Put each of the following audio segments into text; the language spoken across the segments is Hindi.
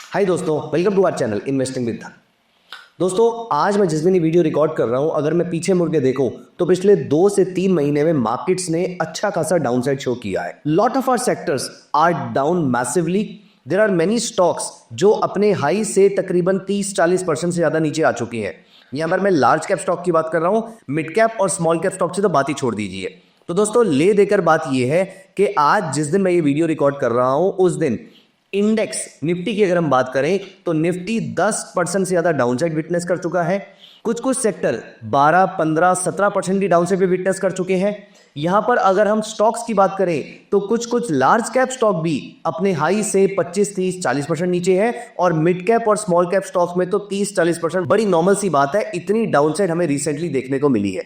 हाय दोस्तों, welcome to our channel investing with Dhan. दोस्तों, आज मैं जिस दिन ये वीडियो रिकॉर्ड कर रहा हूं, अगर मैं पीछे मुड़ के देखूं तो पिछले 2 से 3 महीने में मार्केट्स ने अच्छा खासा डाउनसाइड शो किया है। Lot of our sectors are down massively. There are many stocks जो अपने हाई से तकरीबन 30-40% से ज्यादा नीचे आ चुकी हैं। यहां पर मैं लार्ज कैप स्टॉक की बात कर रहा हूं, मिड कैप और स्मॉल कैप स्टॉक से तो बात ही छोड़ दीजिए। तो दोस्तों, ले देकर बात यह है कि आज जिस दिन मैं ये वीडियो रिकॉर्ड कर रहा हूं उस दिन इंडेक्स निफ्टी की अगर हम बात करें तो निफ्टी 10% से ज्यादा डाउनसाइड विटनेस कर चुका है। कुछ कुछ सेक्टर 12, 15, 17% की डाउनसाइड भी विटनेस कर चुके हैं। यहां पर अगर हम स्टॉक्स की बात करें तो कुछ कुछ लार्ज कैप स्टॉक भी अपने हाई से 25, 30, 40% नीचे है और मिड कैप और स्मॉल कैप स्टॉक्स में तो 30-40% बड़ी नॉर्मल सी बात है। इतनी डाउनसाइड हमें रिसेंटली देखने को मिली है।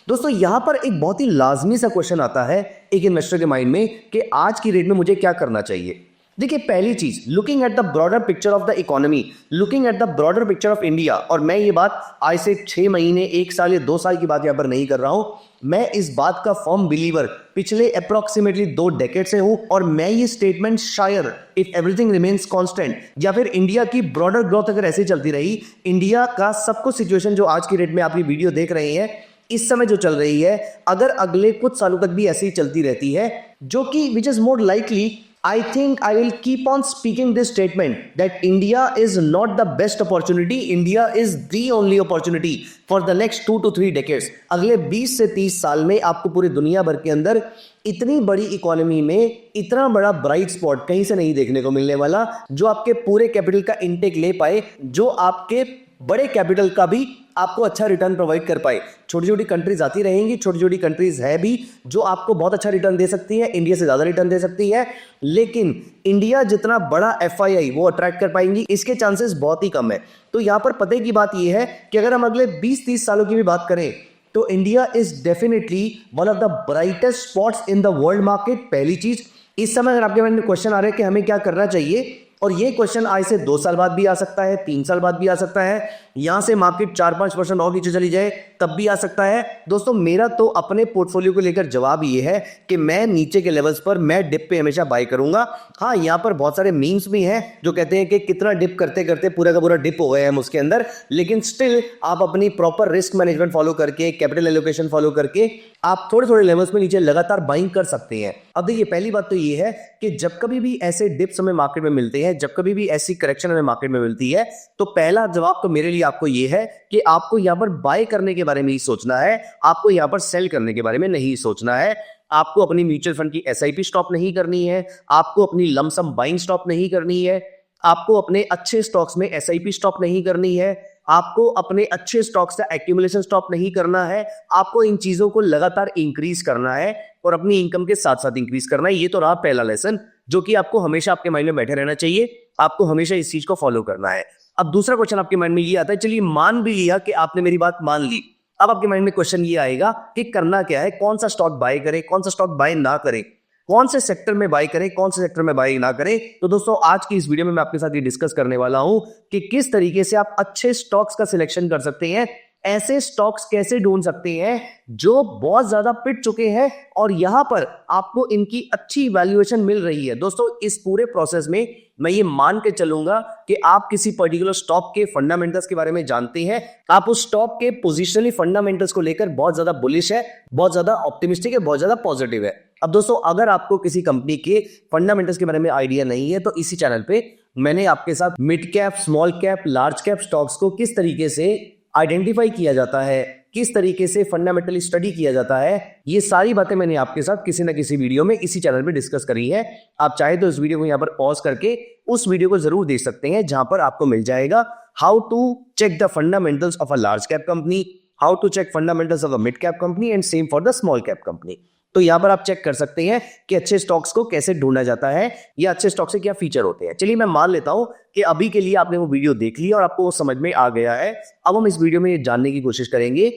दोस्तों, यहां पर एक बहुत ही लाजमी सा क्वेश्चन आता है एक इन्वेस्टर के माइंड में कि आज की रेट में मुझे क्या करना चाहिए। देखिए, पहली चीज, looking at the broader picture of the economy, looking at the broader picture of India, और मैं ये बात आज से 6 महीने, 1 साल या 2 साल की बात यहां पर नहीं कर रहा हूं। मैं इस बात का फर्म बिलीवर पिछले अप्रोक्सीमेटली 2 डेकेड से हूं और मैं ये स्टेटमेंट शायद इफ एवरीथिंग रिमेन्स कांस्टेंट या फिर इंडिया की ब्रॉडर ग्रोथ अगर ऐसे चलती रही, इंडिया का सब कुछ सिचुएशन जो आज की रेट में आप ये वीडियो देख रहे हैं इस समय जो चल रही है, अगर अगले कुछ सालों तक भी ऐसी ही चलती रहती है, जो कि which is more likely, I think I will keep on speaking this statement that India is not the best opportunity. India is the only opportunity for the next 2 to 3 decades. अगले 20 से 30 साल में आपको पूरी दुनिया भर के अंदर इतनी बड़ी इकोनॉमी में इतना बड़ा ब्राइट स्पॉट कहीं से नहीं देखने को मिलने वाला, जो आपके पूरे कैपिटल का इनटेक ले पाए, जो आपके बड़े कैपिटल का भी आपको अच्छा रिटर्न प्रोवाइड कर पाए। छोटी छोटी कंट्रीज आती रहेंगी, छोटी छोटी कंट्रीज है भी जो आपको बहुत अच्छा रिटर्न दे सकती है, इंडिया से ज्यादा रिटर्न दे सकती है, लेकिन इंडिया जितना बड़ा एफआईआई वो अट्रैक्ट कर पाएंगी इसके चांसेस बहुत ही कम है। तो यहां पर पते की बात यह है कि अगर हम अगले 20-30 सालों की भी बात करें तो India is definitely one of the brightest spots in the world market. पहली चीज, इस समय अगर आपके मन में क्वेश्चन आ रहा है कि हमें क्या करना चाहिए, और ये क्वेश्चन आज से 2 साल बाद भी आ सकता है, 3 साल बाद भी आ सकता है, यहां से मार्केट 4-5% और नीचे चली जाए तब भी आ सकता है। दोस्तों, मेरा तो अपने पोर्टफोलियो को लेकर जवाब ये है कि मैं नीचे के लेवल्स पर मैं डिप पे हमेशा बाय करूंगा। हाँ, यहां पर बहुत सारे मीम्स भी हैं जो कहते हैं कि कितना डिप करते करते पूरा का पूरा डिप हो गए हम उसके अंदर, लेकिन स्टिल आप अपनी प्रॉपर रिस्क मैनेजमेंट फॉलो करके, कैपिटल एलोकेशन फॉलो करके आप थोड़े थोड़े लेवल्स में नीचे लगातार बाइंग कर सकते हैं। अब देखिए, पहली बात तो ये है कि जब कभी भी ऐसे डिप्स हमें मार्केट में मिलते हैं, जब कभी भी ऐसी करेक्शन हमें मार्केट में मिलती है, तो पहला जवाब तो मेरे लिए आपको ये है कि आपको यहां पर बाय करने के बारे में ही सोचना है, आपको यहां पर सेल करने के बारे में नहीं सोचना है। आपको अपनी म्यूचुअल फंड की एसआईपी स्टॉप नहीं करनी है, आपको अपनी लमसम बाइंग स्टॉप नहीं करनी है, आपको अपने अच्छे स्टॉक्स में एसआईपी स्टॉप नहीं करनी है, आपको अपने अच्छे स्टॉक्स का एक्यूमुलेशन स्टॉप नहीं करना है। आपको इन चीजों को लगातार इंक्रीज करना है और अपनी इनकम के साथ साथ इंक्रीज करना है। ये तो रहा पहला लेसन जो कि आपको हमेशा आपके माइंड में बैठे रहना चाहिए, आपको हमेशा इस चीज को फॉलो करना है। अब दूसरा क्वेश्चन आपके माइंड में ये आता है, चलिए मान भी लिया कि आपने मेरी बात मान ली, अब आपके माइंड में क्वेश्चन ये आएगा कि करना क्या है, कौन सा स्टॉक बाय करें, कौन सा स्टॉक बाय ना करें, कौन से सेक्टर में बाय करें, कौन से सेक्टर में बाय ना करें। तो दोस्तों, आज की इस वीडियो में मैं आपके साथ ये डिस्कस करने वाला हूं कि किस तरीके से आप अच्छे स्टॉक्स का सिलेक्शन कर सकते हैं, ऐसे स्टॉक्स कैसे ढूंढ सकते हैं जो बहुत ज्यादा पिट चुके हैं और यहां पर आपको इनकी अच्छी वैल्यूएशन मिल रही है। दोस्तों, इस पूरे प्रोसेस में मैं ये मान के चलूंगा कि आप किसी पर्टिकुलर स्टॉक के फंडामेंटल्स के बारे में जानते हैं, आप उस स्टॉक के पोजिशनली फंडामेंटल्स को लेकर बहुत ज्यादा बुलिश है, बहुत ज्यादा ऑप्टिमिस्टिक है, बहुत ज्यादा पॉजिटिव है। अब दोस्तों, अगर आपको किसी कंपनी के फंडामेंटल्स के बारे में आइडिया नहीं है तो इसी चैनल पे मैंने आपके साथ mid cap, small cap, large cap stocks को किस तरीके से आइडेंटिफाई किया जाता है, किस तरीके से फंडामेंटली स्टडी किया जाता है, ये सारी बातें मैंने आपके साथ किसी ना किसी वीडियो में इसी चैनल पे डिस्कस करी है। आप चाहे तो इस वीडियो को यहां पर पॉज करके उस वीडियो को जरूर देख सकते हैं, जहां पर आपको मिल जाएगा how to check the fundamentals of a large cap company, how to check fundamentals of a mid cap company and same for the small cap company. तो यहां पर आप चेक कर सकते हैं कि अच्छे स्टॉक्स को कैसे ढूंढा जाता है या अच्छे स्टॉक से क्या फीचर होते हैं। चलिए, मैं मान लेता हूं कि अभी के लिए आपने वो वीडियो देख ली और आपको वो समझ में आ गया है। अब हम इस वीडियो में ये जानने की कोशिश करेंगे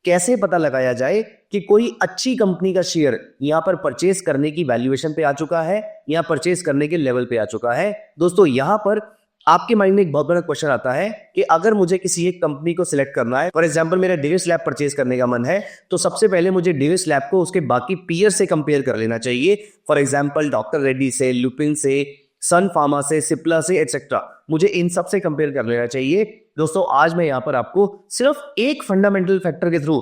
कैसे पता लगाया जाए कि कोई अच्छी कंपनी का शेयर यहां पर परचेस करने की वैल्यूएशन पे आ चुका है या परचेस करने के लेवल पे आ चुका है। दोस्तों, यहां पर आपके माइंड में एक बहुत बड़ा क्वेश्चन आता है कि अगर मुझे किसी एक कंपनी को सिलेक्ट करना है, फॉर एग्जांपल मेरा डेविस लैब परचेज करने का मन है, तो सबसे पहले मुझे डेविस लैब को उसके बाकी पीयर से कंपेयर कर लेना चाहिए। फॉर एग्जांपल डॉक्टर रेड्डी से, लुपिन से, सन फार्मा से, सिप्ला से, एटसेट्रा। मुझे इन सब से कंपेयर कर लेना चाहिए। दोस्तों आज मैं यहां पर आपको सिर्फ एक फंडामेंटल फैक्टर के थ्रू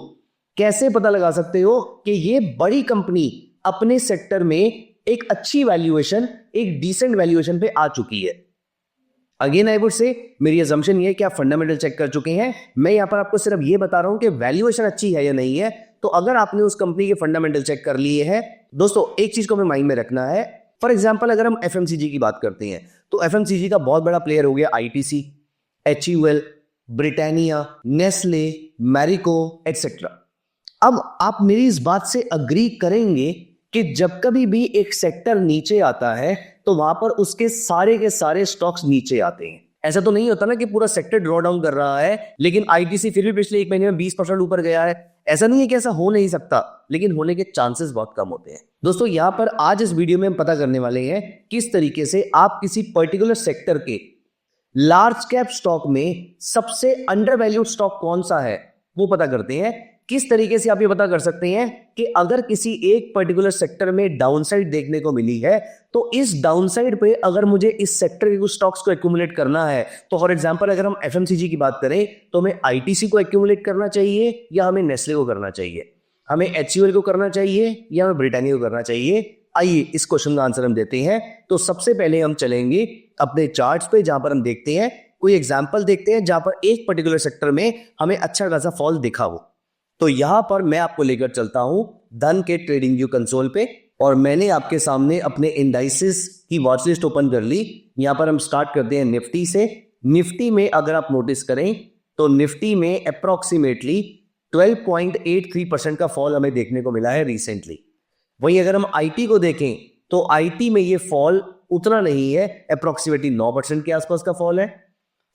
कैसे पता लगा सकते हो कि ये बड़ी कंपनी अपने सेक्टर में एक अच्छी वैल्यूएशन, एक डिसेंट वैल्यूएशन पे आ चुकी है। अगेन आई वुड से मेरी अजम्पशन ये है कि आप फंडामेंटल चेक कर चुके हैं। मैं यहां पर आपको सिर्फ ये बता रहा हूं कि वैल्यूएशन अच्छी है या नहीं है। तो अगर आपने उस कंपनी के फंडामेंटल चेक कर लिए हैं, दोस्तों एक चीज को हमें माइंड में रखना है। फॉर एग्जांपल अगर हम एफएमसीजी की बात करते हैं तो एफएमसीजी का बहुत बड़ा प्लेयर हो गया ITC, HUL, Britannia, Nestle, Marico etcetera. अब आप मेरी इस बात से अग्री करेंगे कि जब कभी भी एक सेक्टर नीचे आता है तो वहां पर उसके सारे के सारे स्टॉक्स नीचे आते हैं। ऐसा तो नहीं होता ना कि पूरा सेक्टर ड्रॉ डाउन कर रहा है लेकिन आईटीसी फिर भी पिछले एक महीने में 20% ऊपर गया है। ऐसा नहीं है कि ऐसा हो नहीं सकता, लेकिन होने के चांसेस बहुत कम होते हैं। दोस्तों यहां पर आज इस वीडियो में हम पता करने वाले हैं किस तरीके से आप किसी पर्टिकुलर सेक्टर के लार्ज कैप स्टॉक में सबसे अंडर वैल्यूड स्टॉक कौन सा है वो पता करते हैं। किस तरीके से आप ये पता कर सकते हैं कि अगर किसी एक पर्टिकुलर सेक्टर में डाउनसाइड देखने को मिली है तो इस डाउनसाइड पे अगर मुझे इस सेक्टर के कुछ स्टॉक्स को एक्यूमुलेट करना है, तो फॉर एग्जांपल अगर हम एफएमसीजी की बात करें तो हमें आईटीसी को एक्यूमुलेट करना चाहिए या हमें नेस्ले को करना चाहिए, हमें एचयूएल को करना चाहिए या हमें ब्रिटानिया को करना चाहिए। आइए इस क्वेश्चन का आंसर हम देते हैं। तो सबसे पहले हम चलेंगे अपने चार्ट्स पे जहां पर हम देखते हैं कोई एग्जांपल देखते हैं जहां पर एक पर्टिकुलर सेक्टर में हमें अच्छा खासा फॉल दिखा हो। तो यहां पर मैं आपको लेकर चलता हूं धन के ट्रेडिंग व्यू कंसोल पे और मैंने आपके सामने अपने इंडाइसेस की वॉचलिस्ट ओपन कर ली। यहां पर हम स्टार्ट करते हैं निफ्टी से। निफ्टी में अगर आप नोटिस करें तो निफ्टी में अप्रोक्सीमेटली 12.83% का फॉल हमें देखने को मिला है रिसेंटली। वहीं अगर हम आईटी को देखें तो आईटी में ये फॉल उतना नहीं है, अप्रोक्सीमेटली 9% के आसपास का फॉल है।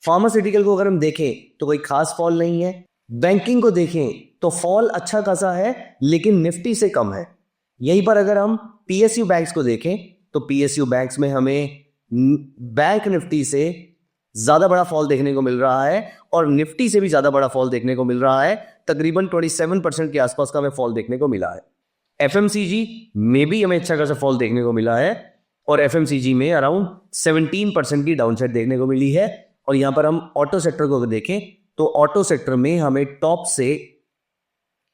फार्मास्यूटिकल को अगर हम देखें तो कोई खास फॉल नहीं है। बैंकिंग को देखें तो फॉल अच्छा खासा है लेकिन निफ्टी से कम है। यहीं पर अगर हम पीएसयू बैंक्स को देखें तो पीएसयू बैंक्स में हमें बैंक निफ्टी से ज्यादा बड़ा फॉल देखने को मिल रहा है और निफ्टी से भी ज्यादा बड़ा फॉल देखने को मिल रहा है। तकरीबन 27% के आसपास का हमें फॉल देखने को मिला है। एफएमसीजी में भी हमें अच्छा खासा फॉल देखने को मिला है और एफएमसीजी में अराउंड 17% की डाउनसाइड देखने को मिली है। और यहां पर हम ऑटो सेक्टर को देखें तो ऑटो सेक्टर में हमें टॉप से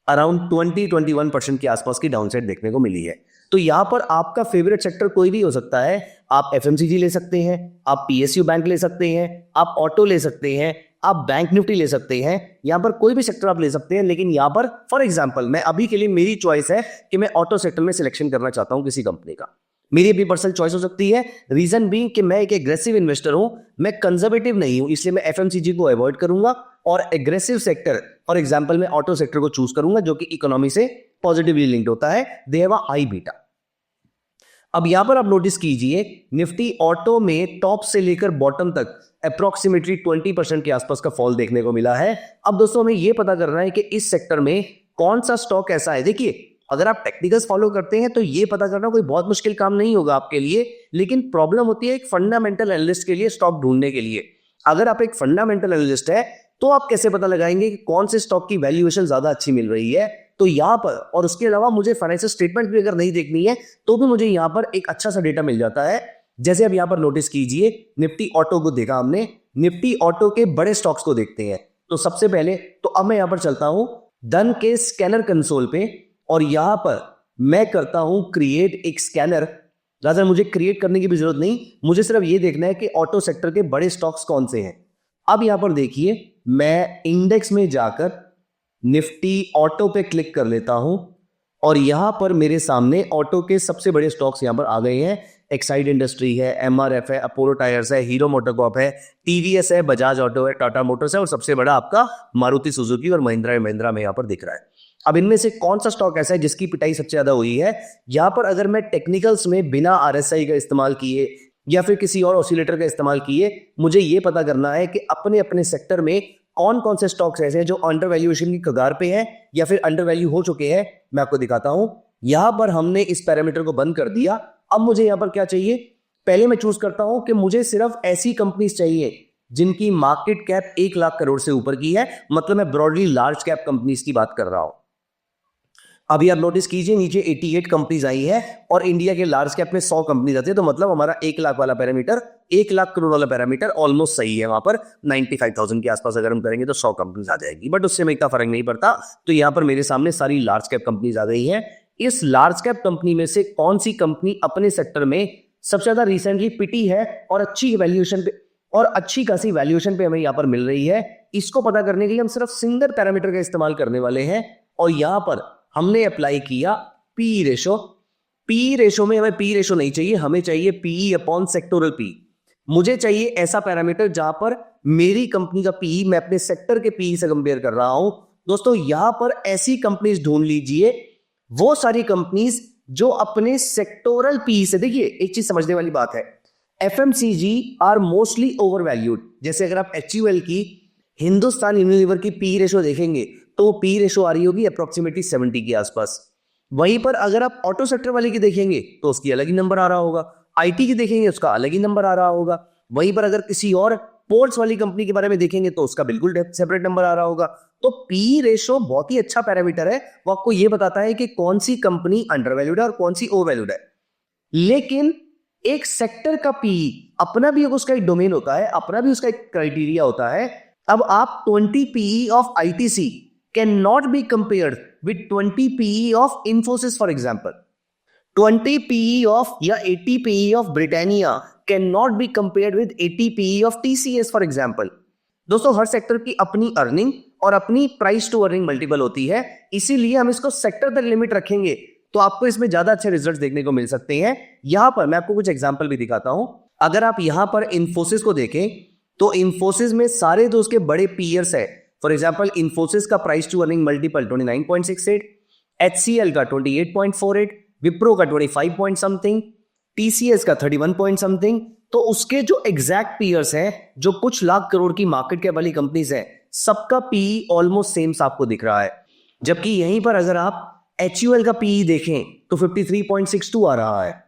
अराउंड 20-21% के आसपास की डाउनसाइड देखने को मिली है। तो यहां पर आपका फेवरेट सेक्टर कोई भी हो सकता है। आप एफएमसीजी ले सकते हैं, आप पीएसयू बैंक ले सकते हैं, आप ऑटो ले सकते हैं, आप बैंक निफ्टी ले सकते हैं। यहां पर कोई भी सेक्टर आप ले सकते हैं, लेकिन यहां पर फॉर एग्जांपल मैं अभी के लिए मेरी चॉइस है कि मैं ऑटो सेक्टर में सिलेक्शन करना चाहता हूं किसी कंपनी का। मेरी अपनी पर्सनल चॉइस हो सकती है। रीजन बीइंग कि मैं एक एग्रेसिव इन्वेस्टर हूं, मैं कंजर्वेटिव नहीं हूं, इसलिए मैं एफएमसीजी को अवॉइड करूंगा और एग्रेसिव सेक्टर फॉर एग्जांपल मैं ऑटो सेक्टर को चूज करूंगा जो कि इकोनॉमी से पॉजिटिवली लिंक्ड होता है। They have a high beta. अब यहां पर आप नोटिस कीजिए निफ्टी ऑटो में टॉप से लेकर बॉटम तक अप्रोक्सीमेटली 20% के आसपास का फॉल देखने को मिला है। अब दोस्तों हमें यह पता करना है कि इस सेक्टर में कौन सा स्टॉक ऐसा है। देखिए अगर आप टेक्निकल्स फॉलो करते हैं तो ये पता करना कोई बहुत मुश्किल काम नहीं होगा आपके लिए, लेकिन प्रॉब्लम होती है एक फंडामेंटल एनालिस्ट के लिए स्टॉक ढूंढने के लिए। अगर आप एक फंडामेंटल एनालिस्ट है तो आप कैसे पता लगाएंगे कि कौन से स्टॉक की वैल्यूएशन ज्यादा अच्छी मिल रही है। तो यहां पर और उसके अलावा मुझे फाइनेंशियल स्टेटमेंट भी अगर नहीं देखनी है तो भी मुझे यहां पर एक अच्छा सा डेटा मिल जाता है। जैसे अब यहां पर नोटिस कीजिए निफ्टी ऑटो को देखा हमने, निफ्टी ऑटो के बड़े स्टॉक्स को देखते हैं। तो सबसे पहले तो अब मैं यहां पर चलता हूं धन के स्कैनर कंसोल पे और यहां पर मैं करता हूं क्रिएट एक स्कैनर। रादर मुझे क्रिएट करने की भी जरूरत नहीं, मुझे सिर्फ ये देखना है कि ऑटो सेक्टर के बड़े स्टॉक्स कौन से हैं। अब यहां पर देखिए मैं इंडेक्स में जाकर निफ्टी ऑटो पे क्लिक कर लेता हूं और यहां पर मेरे सामने ऑटो के सबसे बड़े स्टॉक्स यहां पर आ गए हैं। एक्साइड इंडस्ट्री है, एमआरएफ है, अपोलो टायर्स है, हीरो मोटरकॉर्प है, टीवीएस है, बजाज ऑटो है, टाटा मोटर्स है और सबसे बड़ा आपका मारुति सुजुकी और महिंद्रा महिंद्रा में यहां पर दिख रहा है। अब इनमें से कौन सा स्टॉक ऐसा है जिसकी पिटाई सबसे ज्यादा हुई है। यहां पर अगर मैं टेक्निकल्स में बिना आरएसआई का इस्तेमाल किए या फिर किसी और ऑसिलेटर का इस्तेमाल किए मुझे यह पता करना है कि अपने अपने सेक्टर में कौन कौन से स्टॉक्स ऐसे हैं जो अंडर वैल्यूएशन की कगार पे हैं या फिर अंडर वैल्यू हो चुके हैं। मैं आपको दिखाता हूं। यहां पर हमने इस पैरामीटर को बंद कर दिया। अब मुझे यहां पर क्या चाहिए, पहले मैं चूज करता हूं कि मुझे सिर्फ ऐसी कंपनीज चाहिए जिनकी मार्केट कैप 1 लाख करोड़ से ऊपर की है। मतलब मैं ब्रॉडली लार्ज कैप कंपनीज की बात कर रहा हूं। अभी आप नोटिस कीजिए नीचे 88 कंपनीज आई है और इंडिया के लार्ज कैप में 100 कंपनीज आती है, तो मतलब हमारा 1 लाख वाला पैरामीटर, 1 लाख करोड़ वाला पैरामीटर ऑलमोस्ट सही है। वहां पर 95,000 के आसपास अगर हम करेंगे तो 100 कंपनीज आ जाएगी, बट उससे में इतना फर्क नहीं पड़ता। तो यहाँ पर मेरे सामने सारी लार्ज कैप कंपनीज आ गई है। इस लार्ज कैप कंपनी में से कौन सी कंपनी अपने सेक्टर में सबसे ज्यादा रिसेंटली पिटी है और अच्छी वैल्यूएशन पे और अच्छी खासी वैल्यूएशन पे हमें यहाँ पर मिल रही है, इसको पता करने के लिए हम सिर्फ सिंगल पैरामीटर का इस्तेमाल करने वाले हैं। और यहां पर हमने अप्लाई किया पी रेशो। पी रेशो में हमें पी रेशो नहीं चाहिए, हमें चाहिए पीई अपॉन सेक्टोरल पी। मुझे चाहिए ऐसा पैरामीटर जहां पर मेरी कंपनी का पीई मैं अपने सेक्टर के पीई से कंपेयर कर रहा हूं। दोस्तों यहां पर ऐसी कंपनीज ढूंढ लीजिए, वो सारी कंपनीज जो अपने सेक्टोरल पीई से, देखिए एक चीज समझने वाली बात है, FMCG are mostly overvalued. जैसे अगर आप एचयूएल की, हिंदुस्तान यूनिलीवर की पी रेशो देखेंगे तो पी रेशो आ रही होगी अप्रोक्सीमेटली 70 के आसपास। वहीं पर अगर आप ऑटो सेक्टर वाले की देखेंगे तो उसकी अलग ही नंबर आ रहा होगा, आईटी की देखेंगे उसका अलग ही नंबर आ रहा होगा। वहीं पर अगर किसी और पोर्ट्स वाली कंपनी के बारे में देखेंगे तो उसका बिल्कुल सेपरेट नंबर आ रहा होगा। तो पी रेशो बहुत ही अच्छा पैरामीटर है, वो आपको यह बताता है कि कौन सी कंपनी अंडर वैल्यूड है और कौन सी ओवर वैल्यूड है। लेकिन एक सेक्टर का पी अपना भी उसका एक डोमेन होता है, अपना भी उसका एक क्राइटेरिया होता है। अब आप 20 PE of ITC can not be compared with 20 PE of Infosys for example. 20 PE of या 80 PE of Britannia can not be compared with 80 PE of TCS for example. दोस्तों हर सेक्टर की अपनी अर्निंग और अपनी प्राइस टू अर्निंग मल्टीपल होती है, इसीलिए हम इसको सेक्टर तक लिमिट रखेंगे तो आपको इसमें ज्यादा अच्छे रिजल्ट्स देखने को मिल सकते हैं। यहां पर मैं आपको कुछ एग्जांपल भी दिखाता हूं। अगर आप यहां पर इन्फोसिस को देखें तो इन्फोसिस में सारे जो उसके बड़े पीयर्स है, फॉर एग्जांपल इन्फोसिस का price to earning multiple 29.68, HCL का 28.48, विप्रो का 25 पॉइंट समथिंग, TCS का 31 पॉइंट समथिंग। तो उसके जो एग्जैक्ट पीयर्स हैं, जो कुछ लाख करोड़ की मार्केट कैप वाली कंपनीज हैं, सबका पीई ऑलमोस्ट सेम आपको दिख रहा है। जबकि यहीं पर अगर आप HUL का पीई देखें तो 53.62 आ रहा है।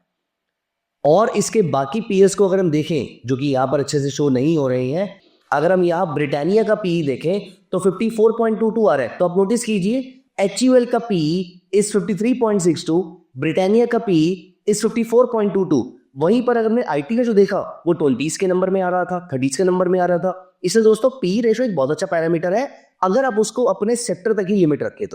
और इसके बाकी पीएस को अगर हम देखें जो कि यहां पर अच्छे से शो नहीं हो रहे हैं, अगर हम यहां ब्रिटानिया का पीई देखें तो 54.22 आ रहा है। तो आप नोटिस कीजिए HUL का पीई इज 53.62, ब्रिटानिया का पीई इज 54.22। वहीं पर अगर हमने आईटी का जो देखा वो 20s के नंबर में आ रहा था, 30s के नंबर में आ रहा था। इसलिए दोस्तों पी रेशो एक बहुत अच्छा पैरामीटर है अगर आप उसको अपने सेक्टर तक ही लिमिट रखें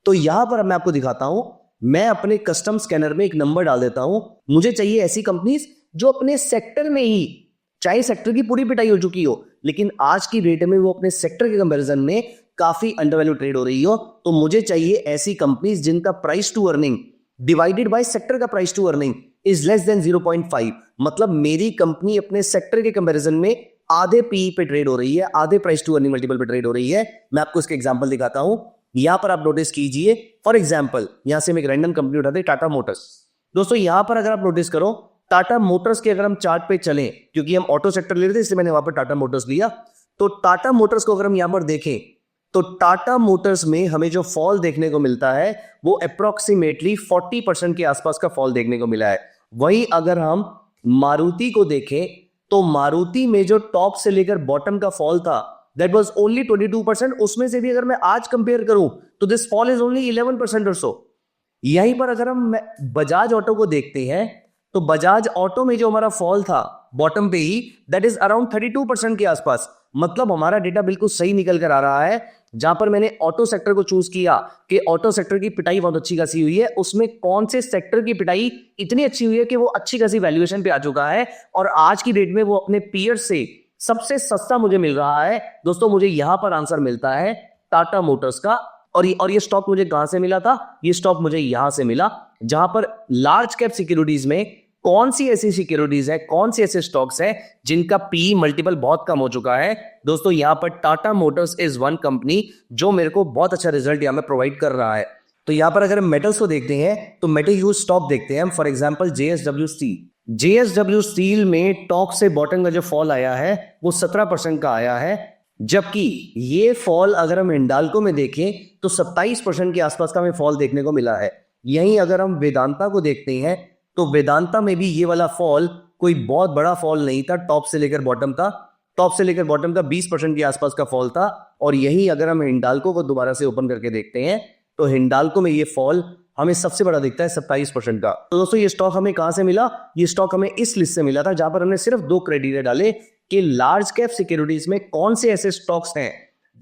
तो यहां पर मैं आपको दिखाता हूं, मैं अपने कस्टम स्कैनर में एक नंबर डाल देता हूं। मुझे चाहिए ऐसी कंपनीज जो अपने सेक्टर में ही, चाहे सेक्टर की पूरी पिटाई हो चुकी हो, लेकिन आज की डेट में वो अपने सेक्टर के कंपैरिजन में काफी अंडरवैल्यू ट्रेड हो रही हो। तो मुझे चाहिए ऐसी कंपनीज जिनका price to earning divided by sector का price to earning is less than 0.5। मतलब मेरी कंपनी अपने सेक्टर के कंपैरिजन में आधे पी पे ट्रेड हो रही है, आधे प्राइस टू अर्निंग मल्टीपल पे ट्रेड हो रही है। मैं आपको इसके एग्जांपल दिखाता हूं। यहां पर आप नोटिस कीजिए, फॉर एग्जांपल यहां से हम एक रैंडम कंपनी उठाते हैं, टाटा मोटर्स। दोस्तों यहां पर अगर आप नोटिस करो, टाटा मोटर्स के अगर हम चार्ट पे चलें, क्योंकि हम ऑटो सेक्टर ले रहे थे इसलिए मैंने वहां पर टाटा मोटर्स लिया, तो टाटा मोटर्स को अगर हम यहां पर देखें तो टाटा मोटर्स में हमें जो फॉल देखने को मिलता है वो अप्रोक्सीमेटली 40% के आसपास का फॉल देखने को मिला है। वहीं अगर हम मारुति को देखें तो मारुति में जो टॉप से लेकर बॉटम का फॉल था दैट वाज ओनली 22%। उसमें से भी अगर मैं आज कंपेयर करूं तो दिस फॉल इज ओनली 11% और सो। यहीं पर अगर हम बजाज ऑटो को देखते हैं तो बजाज ऑटो में जो हमारा फॉल था बॉटम पे ही, दैट इज अराउंड 32% के आसपास। मतलब हमारा डेटा बिल्कुल सही निकल कर आ रहा है। जहां पर मैंने ऑटो सेक्टर को चूज किया कि ऑटो सेक्टर की पिटाई बहुत अच्छी खासी हुई है, उसमें कौन से सेक्टर की पिटाई इतनी अच्छी हुई है कि वो अच्छी खासी वैल्यूएशन पे आ चुका है और आज की डेट में वो अपने पीयर से सबसे सस्ता मुझे मिल रहा है। दोस्तों मुझे यहां पर आंसर मिलता है टाटा मोटर्स का। और ये स्टॉक मुझे कहां से मिला था? ये स्टॉक मुझे यहां से मिला, जहां पर लार्ज कैप सिक्योरिटीज में कौन सी ऐसी सिक्योरिटीज है, कौन सी ऐसे स्टॉक्स है जिनका पी मल्टीपल बहुत कम हो चुका है। दोस्तों यहां पर Tata Motors is one company जो मेरे को बहुत अच्छा रिजल्ट यहां में प्रोवाइड कर रहा है। तो यहां पर अगर हम मेटल्स को देखते हैं तो मेटल यूज स्टॉक देखते हैं हम, for example JSW steel. JSW steel में टॉप से बॉटम का जो फॉल आया है वो 17% का आया है, जबकि ये फॉल अगर हम हिंडाल्को में देखें तो 27% के आसपास का हमें फॉल देखने को मिला है। यहीं अगर हम वेदांता को देखते हैं तो वेदांता में भी ये वाला फॉल कोई बहुत बड़ा फॉल नहीं था, टॉप से लेकर बॉटम का, टॉप से लेकर बॉटम का 20% के आसपास का फॉल था। और यही अगर हम हिंडाल्को को दोबारा से ओपन करके देखते हैं तो हिंडाल्को में ये फॉल हमें सबसे बड़ा दिखता है 27% का। तो दोस्तों ये स्टॉक हमें कहां से मिला? ये स्टॉक हमें इस लिस्ट से मिला था जहां पर हमने सिर्फ 2 क्राइटेरिया डाले कि लार्ज कैप सिक्योरिटीज में कौन से ऐसे स्टॉक्स हैं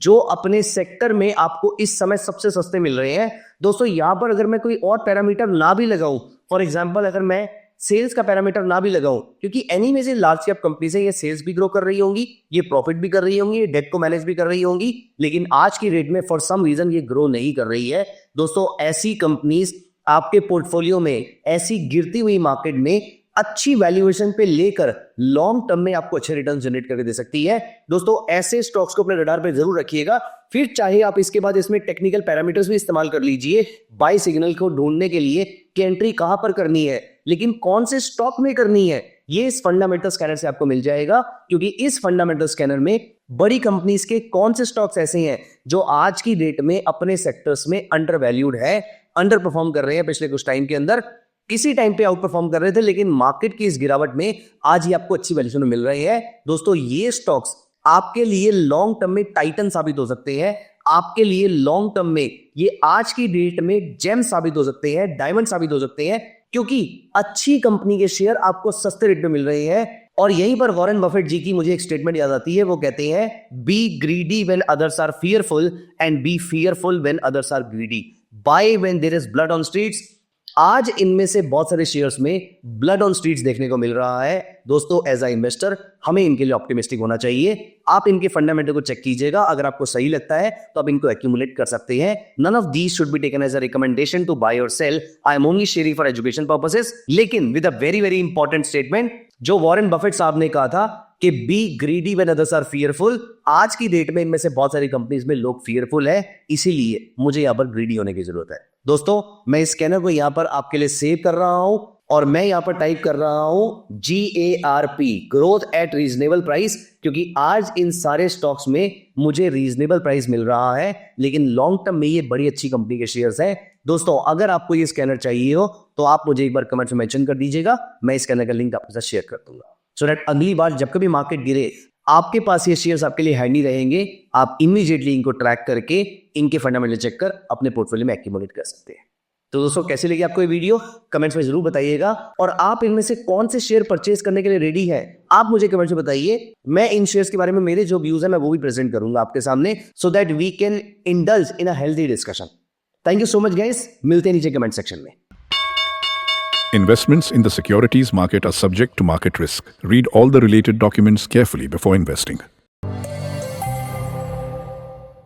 जो अपने सेक्टर में आपको इस समय सबसे सस्ते मिल रहे हैं। दोस्तों यहां पर अगर मैं कोई और पैरामीटर ना भी लगाऊं, फॉर एग्जांपल अगर मैं सेल्स का पैरामीटर ना भी लगाऊं, क्योंकि एनी में से लार्ज कैप कंपनी से ये सेल्स भी ग्रो कर रही होंगी, ये प्रॉफिट भी कर रही होंगी, ये डेट को मैनेज भी कर रही होंगी, लेकिन आज की रेट में फॉर सम रीजन ये ग्रो नहीं कर रही है। दोस्तों ऐसी कंपनीज आपके पोर्टफोलियो में ऐसी गिरती हुई मार्केट में अच्छी वैल्यूएशन पे लेकर लॉन्ग टर्म में आपको अच्छे रिटर्न जनरेट करके दे सकती है। दोस्तों ऐसे स्टॉक्स को अपने रडार पे जरूर रखिएगा। फिर चाहे आप इसके बाद इसमें टेक्निकल पैरामीटर्स भी इस्तेमाल कर लीजिए बाय सिग्नल को ढूंढने के लिए कि एंट्री कहां पर करनी है, लेकिन कौन से स्टॉक में करनी है ये इस फंडामेंटल स्कैनर से आपको मिल जाएगा। क्योंकि इस फंडामेंटल स्कैनर में बड़ी कंपनीज के कौन से स्टॉक्स ऐसे हैं जो आज की डेट में अपने सेक्टर्स में अंडर वैल्यूड है, अंडर परफॉर्म कर रहे हैं, पिछले कुछ टाइम के अंदर किसी टाइम पे आउट परफॉर्म कर रहे थे, लेकिन मार्केट की इस गिरावट में आज ही आपको अच्छी वैल्यूएशन मिल रही है। दोस्तों ये स्टॉक्स आपके लिए लॉन्ग टर्म में टाइटन साबित हो सकते हैं, आपके लिए लॉन्ग टर्म में ये आज की डेट में जेम साबित हो सकते हैं, डायमंड साबित हो सकते हैं, क्योंकि अच्छी कंपनी के शेयर आपको सस्ते रेट में मिल रहे हैं। और यहीं पर वॉरेन बफेट जी की मुझे एक स्टेटमेंट याद आती है, वो कहते हैं be greedy when others are fearful and be fearful when others are greedy, buy when there is blood on streets. आज इनमें से बहुत सारे शेयर्स में ब्लड ऑन स्ट्रीट्स देखने को मिल रहा है। दोस्तों एज अ इन्वेस्टर हमें इनके लिए ऑप्टिमिस्टिक होना चाहिए। आप इनके फंडामेंटल को चेक कीजिएगा, अगर आपको सही लगता है तो आप इनको एक्यूमुलेट कर सकते हैं। None of these should be taken as a recommendation to buy और sell, I am only sharing for education purposes, लेकिन with a very very important statement जो वॉरेन बफेट साहब ने कहा था कि be greedy when others are fearful. आज की डेट में इनमें से बहुत सारी कंपनीज में लोग फियरफुल है, इसीलिए मुझे यहां पर ग्रीडी होने की जरूरत है। दोस्तों मैं इस स्कैनर को यहां पर आपके लिए सेव कर रहा हूं और मैं यहां पर टाइप कर रहा हूं GARP, growth at reasonable price, क्योंकि आज इन सारे स्टॉक्स में मुझे रीजनेबल प्राइस मिल रहा है, लेकिन लॉन्ग टर्म में ये बड़ी अच्छी कंपनी के शेयर्स हैं। दोस्तों अगर आपको ये स्कैनर चाहिए हो तो आप मुझे एक बार कमेंट में मेंशन कर दीजिएगा, मैं इस स्कैनर का लिंक आपके साथ शेयर कर दूंगा, सो दैट अगली बार जब कभी मार्केट गिरे आपके पास ये शेयर्स आपके लिए हैंडी रहेंगे, आप इमीडिएटली इनको ट्रैक करके इनके फंडामेंटल चेक कर अपने पोर्टफोलियो में एक्यूमुलेट कर सकते हैं। तो दोस्तों कैसे लगी आपको ये वीडियो कमेंट्स में जरूर बताइएगा, और आप इनमें से कौन से शेयर परचेज करने के लिए रेडी है आप मुझे कमेंट्स में बताइए। मैं इन शेयर्स के बारे में मेरे जो व्यूज है मैं वो भी प्रेजेंट करूंगा आपके सामने, so that we can indulge in a healthy discussion. Thank you so much guys, मिलते हैं नीचे कमेंट सेक्शन में। Investments in the securities market are subject to market risk. Read all the related documents carefully before investing.